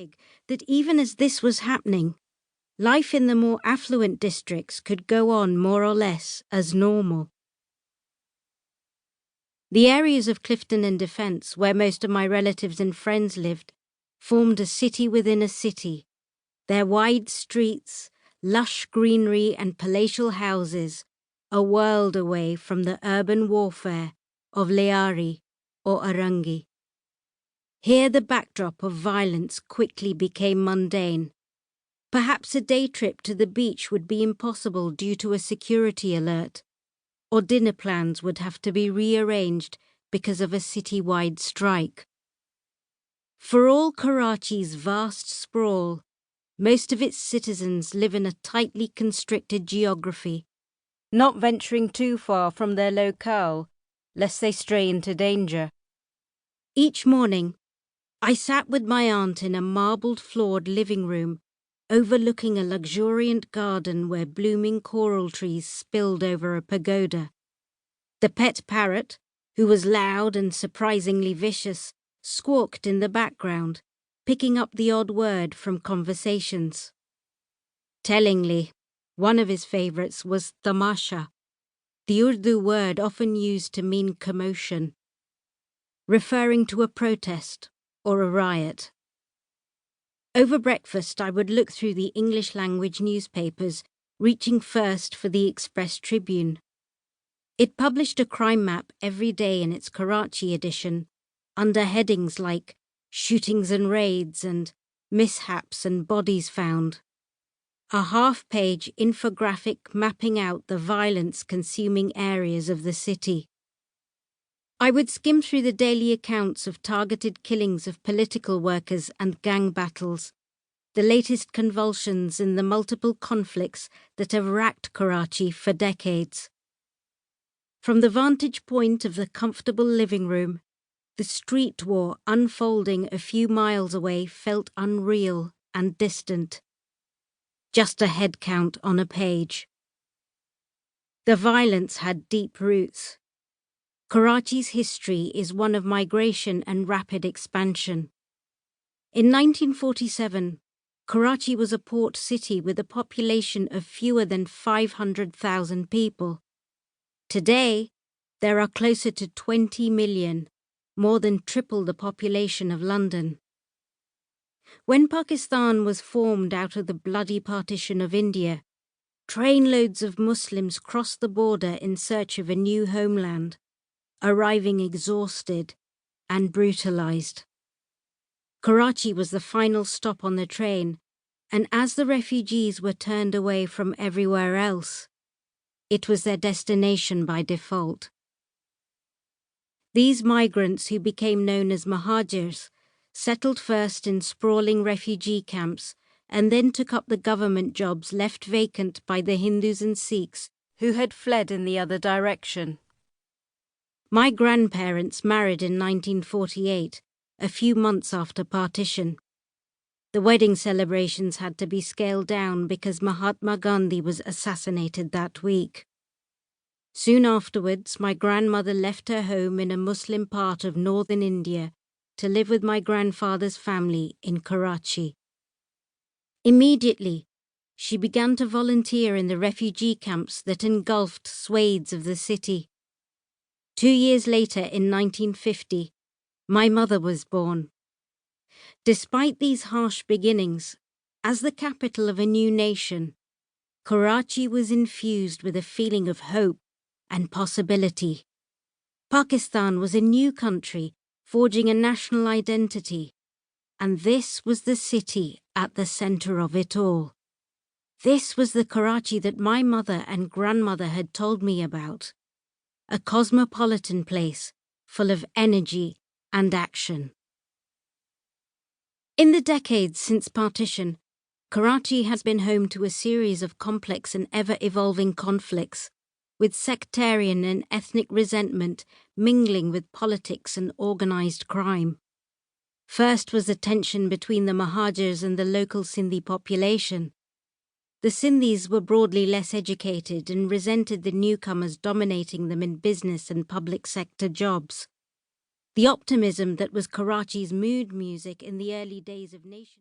big that even as this was happening, life in the more affluent districts could go on more or less as normal. The areas of Clifton and Defence, where most of my relatives and friends lived, formed a city within a city. Their wide streets, lush greenery and palatial houses, a world away from the urban warfare of Leari or Arangi. Here the backdrop of violence quickly became mundane. Perhaps a day trip to the beach would be impossible due to a security alert, or dinner plans would have to be rearranged because of a city-wide strike. For all Karachi's vast sprawl, most of its citizens live in a tightly constricted geography, not venturing too far from their locale, lest they stray into danger. Each morning, I sat with my aunt in a marbled-floored living room, overlooking a luxuriant garden where blooming coral trees spilled over a pagoda. The pet parrot, who was loud and surprisingly vicious, squawked in the background, picking up the odd word from conversations. Tellingly, one of his favourites was tamasha, the Urdu word often used to mean commotion, referring to a protest or a riot. Over breakfast, I would look through the English-language newspapers, reaching first for the Express Tribune. It published a crime map every day in its Karachi edition, under headings like shootings and raids and mishaps and bodies found. A half-page infographic mapping out the violence-consuming areas of the city. I would skim through the daily accounts of targeted killings of political workers and gang battles, the latest convulsions in the multiple conflicts that have racked Karachi for decades. From the vantage point of the comfortable living room, the street war unfolding a few miles away felt unreal and distant. Just a head count on a page. The violence had deep roots. Karachi's history is one of migration and rapid expansion. In 1947, Karachi was a port city with a population of fewer than 500,000 people. Today, there are closer to 20 million, more than triple the population of London. When Pakistan was formed out of the bloody partition of India, trainloads of Muslims crossed the border in search of a new homeland, arriving exhausted and brutalized. Karachi was the final stop on the train, and as the refugees were turned away from everywhere else, it was their destination by default. These migrants, who became known as Muhajirs, settled first in sprawling refugee camps and then took up the government jobs left vacant by the Hindus and Sikhs who had fled in the other direction. My grandparents married in 1948, a few months after partition. The wedding celebrations had to be scaled down because Mahatma Gandhi was assassinated that week. Soon afterwards, my grandmother left her home in a Muslim part of northern India to live with my grandfather's family in Karachi. Immediately, she began to volunteer in the refugee camps that engulfed swathes of the city. 2 years later, in 1950, my mother was born. Despite these harsh beginnings, as the capital of a new nation, Karachi was infused with a feeling of hope and possibility. Pakistan was a new country forging a national identity, and this was the city at the centre of it all. This was the Karachi that my mother and grandmother had told me about, a cosmopolitan place full of energy and action. In the decades since partition, Karachi has been home to a series of complex and ever-evolving conflicts, with sectarian and ethnic resentment mingling with politics and organised crime. First was the tension between the Muhajirs and the local Sindhi population. The Sindhis were broadly less educated and resented the newcomers dominating them in business and public sector jobs. The optimism that was Karachi's mood music in the early days of nation